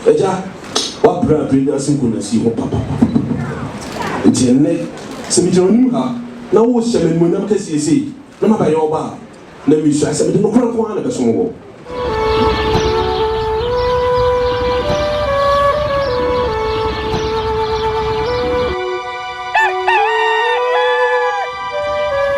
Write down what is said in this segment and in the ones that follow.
Eja, what bring us in Kunasi or Papa? It's a neck, Semiton, now was seven when I'm Cassie, no by your bar. Let me say, I said, no one of us more.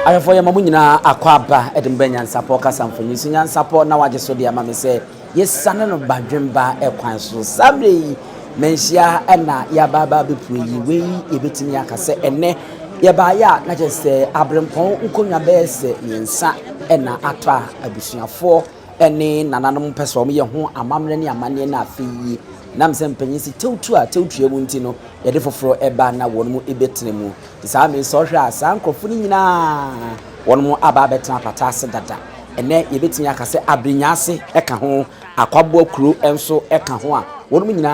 I for your mamuna aquaba at NYANSAPO Casamfoni, NYANSAPO now I just saw the mammy say, yes, son of Badrimba, a quanso, Sabri, Mensia, and Yababa Bipui, we, Ibitinia say, and ne, Yabaya, not just say, Abrenyasehene, Ukonya Bess, Yensa, and Atra, Abusia 4, and then Nanam Pessomi, who are Mamreni, a manina fee. Namsem Penisi Tutu a Tutu Muntino, Yadifo Eba na one mu ebetnemu. Isami Sosha, Sanko Funina, one more Ababetan Patasa data. And then Yebetinia Case Abrenyasehene, Ekaho, Aquabo crew, and so Ekahoa. One mina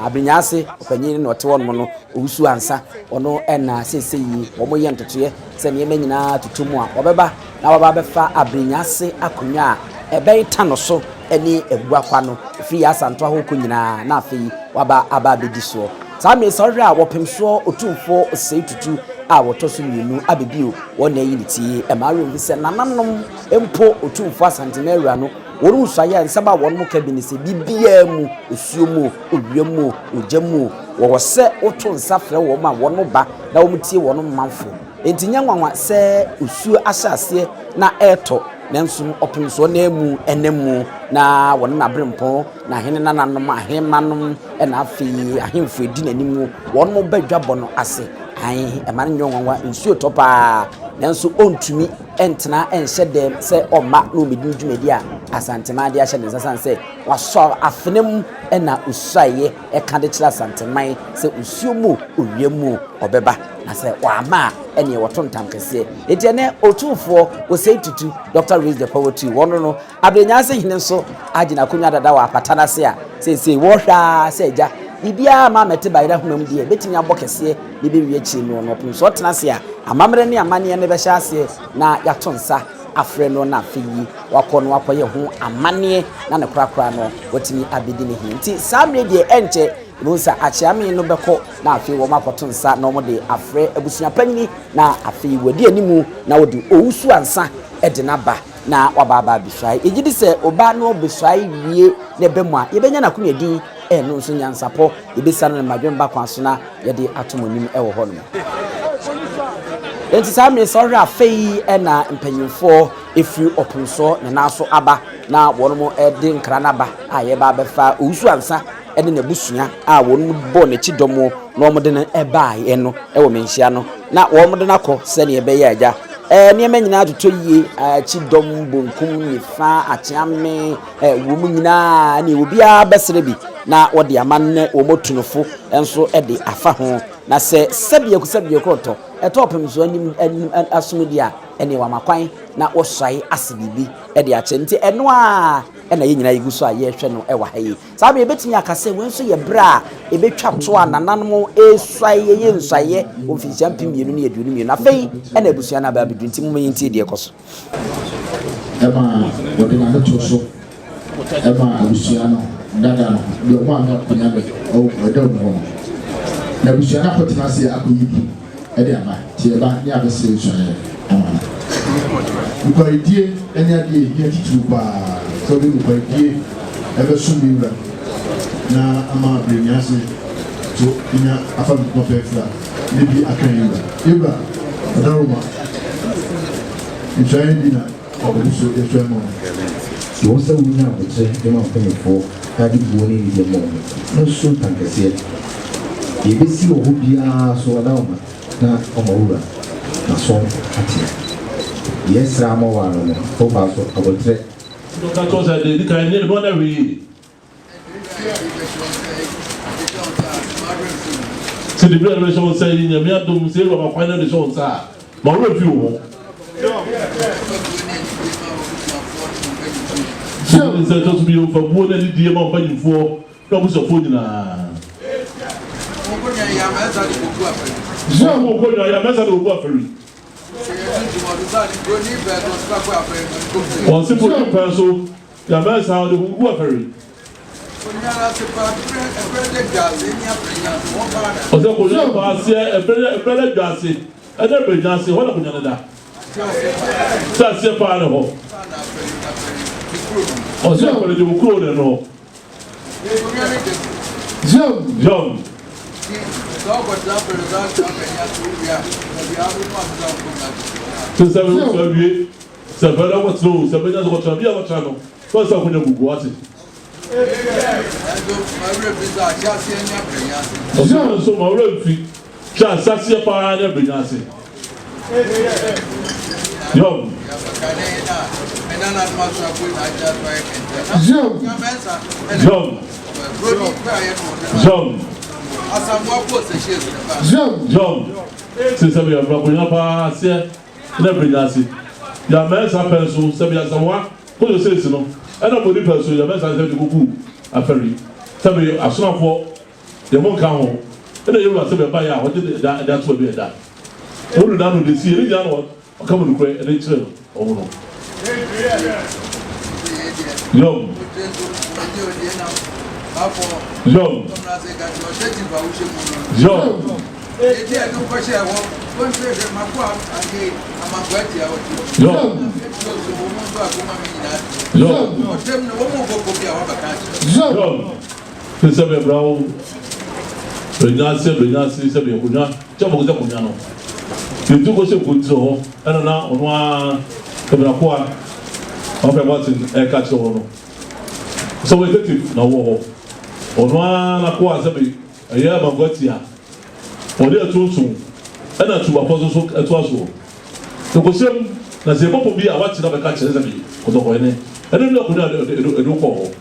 Abrenyasehene, Penin or Tuan Mono, Owusu answer, or no, and say, Omoyan to Tia, send Yemena to Tumua, Obeba, now Ababefa Abrenyasehene, Akunya, a bay tan or so. Any ebuakwano fi asanto ahoko nyina na afi waba ababediso sami sorry a wopemso Otumfuo Osei Tutu a wotoso nyinu abibio wona yiniti e maro mfise nananom empo Otumfuo Asante no woru swaye nsaba wonmo kabinise bibia mu osuomu owiemu ojamu wo se oto nsafre wo ma wonmo ba na wo mtie wonmo manfo entinya nwanwa se osuo asase na eto Nanso opinso na emu enemu na won na brempo na hene na nanom ahemanom na afi ahemfo edi nanimu won mo badwabɔ no ase ai emane nyonwa nsuo topa nanso ontumi entena enhye dem se oma no medin dwumedi a asantema de ahye ne sasan se waso afenem na usuaye eka de kira asanteman se usuo mu owiemu obeba na se wama ene wotontam kese etiene Otumfuo Osei Tutu Dr. Raise the Poverty wono no Abrenyasehene so agina kunya dada wa patana se a se wo hwa se ja bibia ma mete bayira hunam die betimi abokese ne be wie chi no no so tena se a amamre ne amane ne be hya se na yatonsa afre no na afiyi wakono wakoye ho amane na ne krakra no wotimi abedi ne hinti samre die enche Musa achiami no beko na afi wo makoto nsa na omode afre abusua panyi na afi wadi animu na wodi Owusu ansa ede na ba na wababa biswai ejidi se oba no biswai wie na bemu a yebenya na kunwedi no nso NYANSAPO yebisa na madwemba kwanso na yede atomonim ewo ho no enti sami sorry afei na mpanyimfo efi opunso na naso aba na wono ede nkra na ba ayeba befa Owusu ansa ene na busua a wonu bo na chidomo na omode na ebae eno ewo menhia no na omode na kɔ se ne ebeye agya niema nyina atoto yie chidom bonkum nifa achiame womu nyina na obia besere bi na wode amanne omotunofo enso ede afa ho na se sabie kroto etopem so anim asomdi a ene wa makwan na osai asibibi ede ache nti eno a ena ye nyina yiguso a ye hwe no ewa hayi sabe ebetinya akase wenso ye bra ebetwa to a nananom esai ye nsai ofisiam pimienu ne aduonu na fei ena ebusua na ba bidunti mu yinti de ekoso ema wode na to so ema abusua no dada no de o ma na kunya be o wede mo na abusua na kotina se akoyibi ede ama ti eba ni abese nsai ama ko idie enya de ye titu ba so bi ko idie ebe sumi ra na ama Abrenyasehene so ina afa ko pefra ne bi akan iba adaruma nsai dina Owusu efemo yo se wunya oche de ma fenfo ka di boni ni de mo no so tankese e be si o bia so na o na o mawura na so ati yes ramo wa no o ba so abotre ka to sa de ka ni no na wi se de bia so sa ni nya mi adom se ro ma kwa na de so sa ma wo fi wo so se to bi o fa bo na di ma fa ni fo ka bu so fo ni na so mo ko ya mesa do bu aferi on se pour le pinceau la mesa do bu aferi Ose kunya paase ebele gase ede Abrenyase wala kunya nda sase pa ne ho ose ko le bukuro ne no jom Sasa wewe sasa bala kwa slow sasa benya kwa tabia kwa chano sasa kunya gugu ati so ma ore fi cha sase pa ne Abrenyase Jom se sabe a braconha pa se na Abrenyase ya mensa penso sabe a sawa ko yo se no ana body penso ya mensa se de kuku aferi sabe asonafo de mon kan ho ina yewu sabe ba ya ho de da to be da wonu da no de si eri ja no ka mo nukwe ere chire o no Jom sabe bravo Abrenyase sabe kunya chamo kuza kunya no tu ko se kunzo ana na onwa kabra kwa ofe watin e ka cho no so we get na wo onwa na kwa sabe aya bagwatia ode atutu ana tuba pozo so etu aso to ko sem na se popo bi a wati na be ka chere sabe ko to ko ene ene no ko na edo ko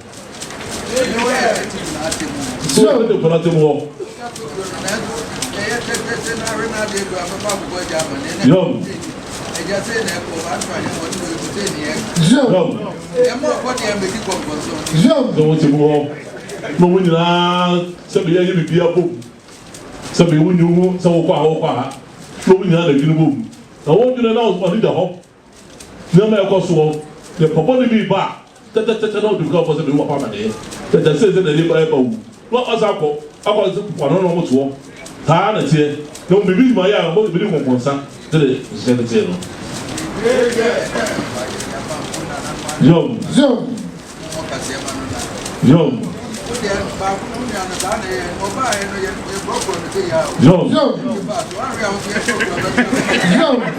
so de ko na temo Jom. Don't you go? No, when you are somebody, you be a boom. Somebody, when you so far, no, when you are a good boom. I want you to announce what the hop. No matter what, the papa be back. That not to go for the new apartment. That says that the labor. What was I was one on to Tana tie no bibi ma ya mo bibi konkonsa tele zene tie no Jom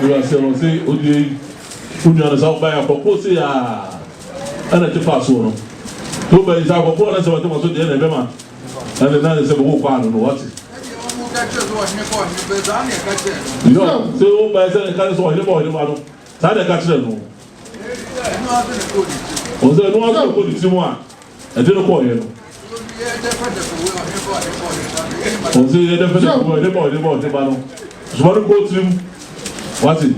you are say odi unya na sa ba ya propose ya ana te paso no to ba isa ko na se ba te so de na be ma ana na se bo ko anu no what Yo, se o ba se ka so Oheneba Oheneba no. Sa de ka kire no. O se no aso ko di timu a. E de no ko ye no. O se ye de fe ko Oheneba no. So ba no ko timu. What it?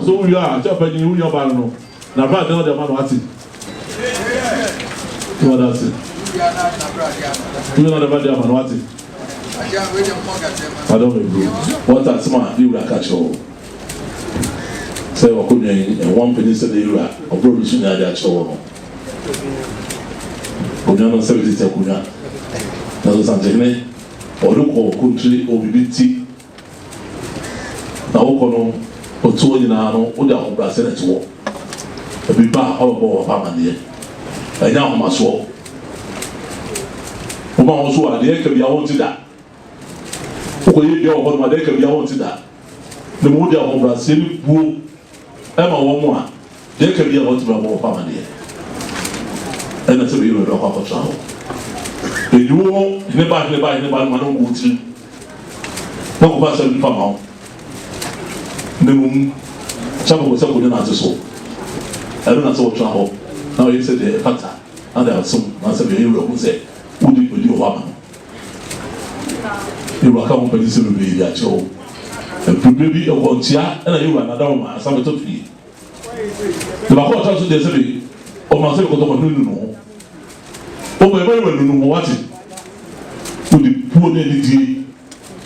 So we are just by you your ba no. Na ba de no de ma no what it? What that's it? You know about the Amanwati. I don't know. What that's my you are catch all. Say what could you one penny say you are or production at that show. Kunya 70 kunya. Na Asantehene or look country or BBT. Na okono otu nyina no wo da obra senate wo. Ebi ba obo ba mane. Anya homaso o ma hoso a de ka bia won ti da ko ye de o ho ma de ka bia won ti da ne mo de o bra se ni bu e ma wo mo a de ka bia won ti bra mo pa ma de e na se bi ro ko ko tra ho e ju ne ba ma no go ti ko ko ba se bi pa ma ne mo sa ko se ko na ti so e na so tra ho now you said the factor and there are some answer be you who say who did you over you will come up and say be ya cho and maybe a volunteer and you another one some to free the ba ko ta so dey say o ma say ko to no no o be be no what who the poor dey die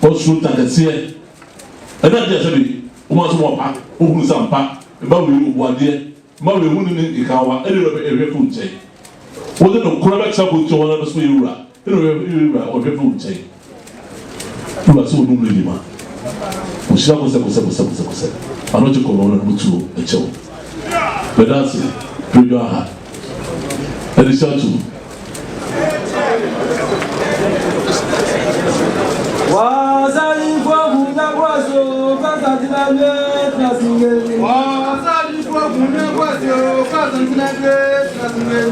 o so ta dey say and that dey say o ma so mo pa o hu sam pa e ba we o ade ma we hu ni ikawa e de e fu nche wo de no kura ba tsa ko to wona so yura e no yura o fu nche tu aso no ni ma o sha ko se anoje ko wona mutu e chewo pedasi prejo aha e de shatu Wazali kwa kuna kwaso kasantinale trasingeli. Wazali kwa kuna kwaso kasantinale trasingeli.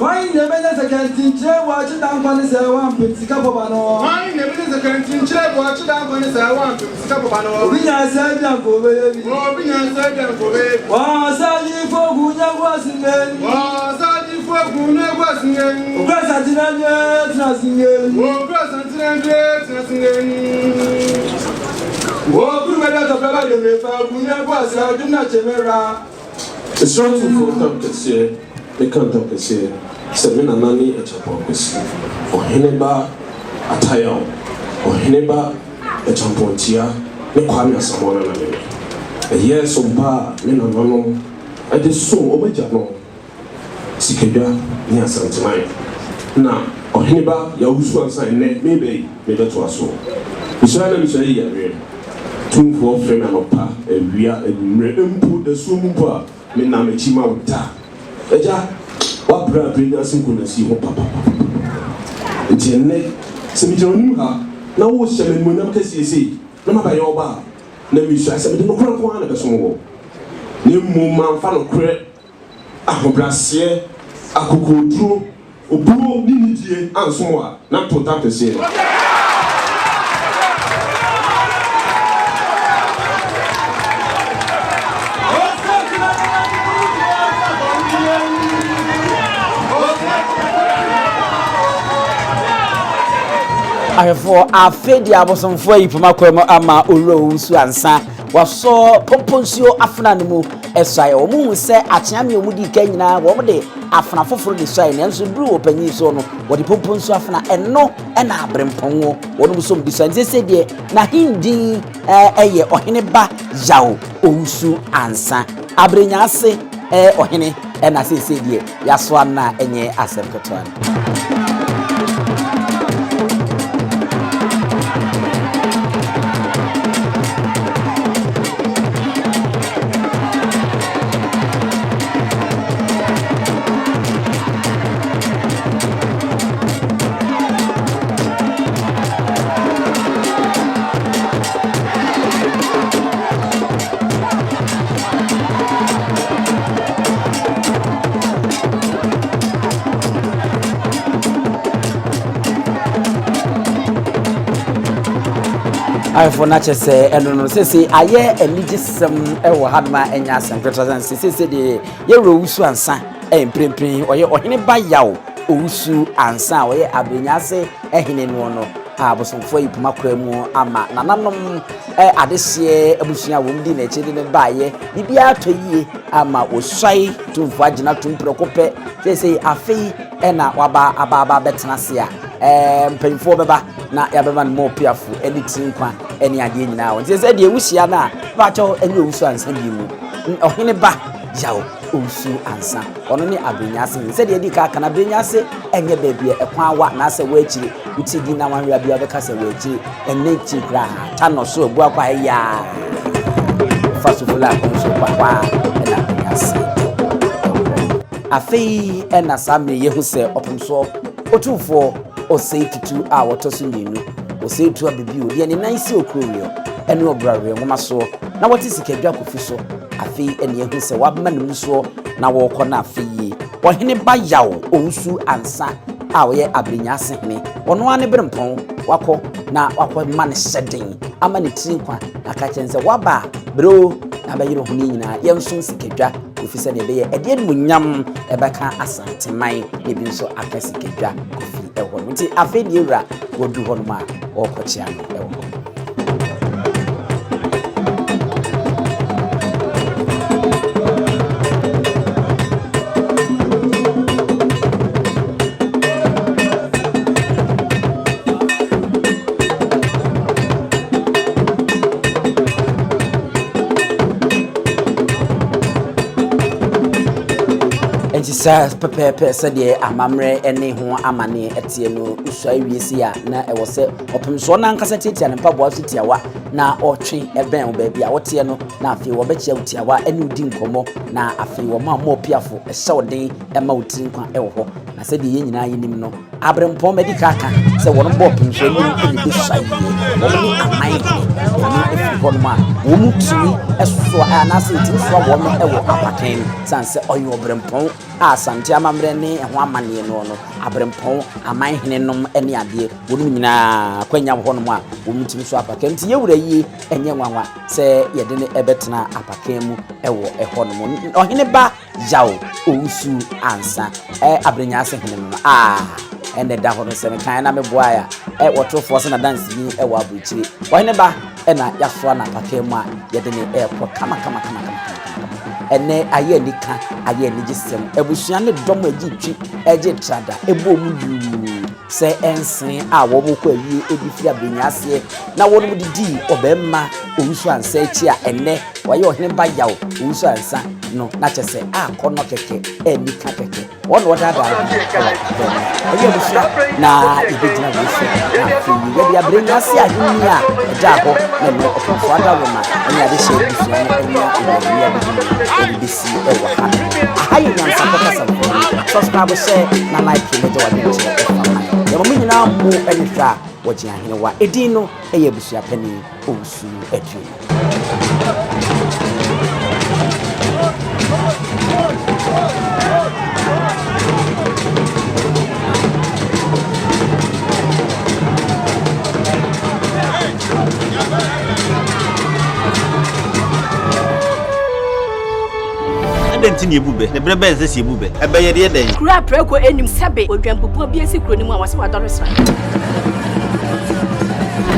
Why never sekantinche wachi dankwane se wampe sika pobano. Why never sekantinche wachi dankwane se wampe sika pobano. Obinya se biankobe. Obinya se biankobe. Wazali kwa kuna kwasingeli. Wazali kwa kuna kwasingeli. Kasantinale trasingeli. It's short for them to say, they can't talk to say, Semina Nani at Champons, Oheneba Atayao, Oheneba at Champontia, the Kwame Samoan. A year so bar, Minano, I just saw Omejano, Sikeda, near Santinine. Now, Oheneba, Owusu Asante, maybe to us so. Israel is a year. Otumfuo frame and opa ewia empu the sumu pa me na me chima uta eja wa bra Abrenyasehene kunasi ho papa nti enne se mi jonu ha na wo hyeme mu na mkasi ese na ma ba ye oba na mi hwa se me de no kran kwa na be so wo ne mu man fa no kre ahobrase akokoduro oburo ni nidie anso a na to tap se for a fedi abosomfo yipoma kwemo ama Owusu ansa waso pomponsio afna nemu esai omu se acheame omudi ka nyina wo de afna foforo de sai nenso duru opanyi so no wo de pomponsio afna eno na abrempon wo no so mdi sai se de na hindi eye Oheneba yawo Owusu ansa Abrenyase ohene na se de yaso na enye asempetwan for nature say eno say aye eligisem ewo hadma enya asempetran say de ye Owusu ansa emprempren oye Oheneba yawo Owusu ansa oye Abrenyasehene no abosomfo yipoma kwamu ama nananom adehye abusua womdi na echede ne baaye bibia toyie ama osai tumfo agina tumprokope say afei na waba ababa betenase a mpanyfo beba na yabeba no mo piafu eni tinkwa eni ade nyina won say de ewusia na ba cho eni Owusu ansa bi mu Oheneba yawo Owusu ansa ono ni Abrenyasehene say de di ka kana Abrenyase enye bebie ekwan wa na se wa akire uti di na wanhwa bia beka se wa akire enne tikra ta no so obu akwa ya fasufula konso kwa na Abrenyase afei ena samne yehu se opomso Otumfuo Osei Tutu a wotoso nyinu Osei tu abibi odi ene nansi okroyo ene obrare ngoma so na woti sikadwa kofi so afei ene yehu se wabma ne muso na wokọ na afei Oheneba yawo Owusu ansa a woye Abrenyasehene ono ane berempon wakọ na wakọ man shedin ama ne tinkwa akachense waba bro na bayiro huni nyina yenso sikadwa ofisa ne beye ede munyam ebeka asanteman ne bi nso akasikadwa kofi ewo nti afei de ewura wodu ho no ma okochia no ewo enti sa pepepe se de amamre ene ho amane etie no usua wiesi a na e wo se opemso na nkasa titia ne mpaboa so tiawa na otwe eben wo ba bia wote no na afi wo bekia utiawa ene udi nkomo na afi wo ma mo piafo e hye odin e ma uti nkwa e wo ho na se de ye nyina yenim no abrempon medical ka se wo no bo opemso ni e bi sai wo ni amai ni e fi ma wo mu tumi eso na se ti so wo no e wo apaken sanse oyo abrempon Asante amamre ne ho amane no abrempon Amanhene nom ene ade wo no nyina kwanya ho no a wo mu tumi so apaken ti yewura yi enye nwanwa se ye de ne ebetena apaken mu ewo eho no Oheneba yawo Owusu ansa Abrenyasehene no ene da ho no se kan na meboa ya Otumfuo se na dance ni ewo abuchiri Oheneba ena yaso na apaken mu a ye de ne kama ene aye nika aye ni gisem ebusua ne dom agitwi eje trada ebo mu se ensen a wo mo kwa yi edifia Abrenyase na wo no didi obemma Owusu ansa echi a ene waye Oheneba yawo Owusu ansa no na chese akono keke enika keke wo no da aye ebusua na ibigina Owusu na fi ye Abrenyase ahini a ejago na no Otumfuo adawoma ene ade she ebusua ne ene NBC ewa ahayi NYANSAPO kasa subscribe share na like me do wadin che ya mo nyina mo enhwa wogye ahene wa edin no eye busua pani Owusu edu Dentini ebube ne brebe nse si ebube ebe ye de den kura preko enim sebe odwampopo bi esi kuro nimu a wase wadoresa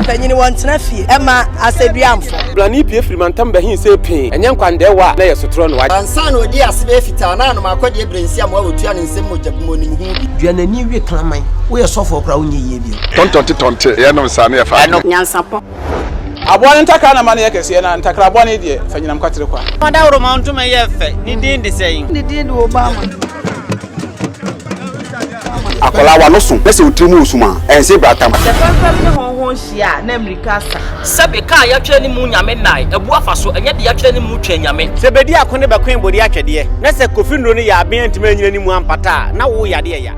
panyini wontena fie ema aseduamfo blani pie frimantam behin se pin enye nkwande wa na yesotro no wa ansa na odi asebe fita na anoma akode ebrensi am wa wotua ne nsem mojabumo nim hu duanani wie klaman wo ye sofo kra wo nye bi tonte ye no nsa na ye fa NYANSAPO abone ntaka na mane yakese na ntakra abone de fanyinam kwatere kwa wada woro ma ntuma ye fe ni din de sein ni din de Obama akola wa no so pese otrimu osuma ense bratam the perfect ne honhon hia na America sabe ka ya twa ni mu nyame nai ebu afaso enye de ya twa ni mu twa nyame sebedi akone be kwen bodi atwede na se kofi nro ni ya aben ntima nyina ni mu ampata na wo yade ya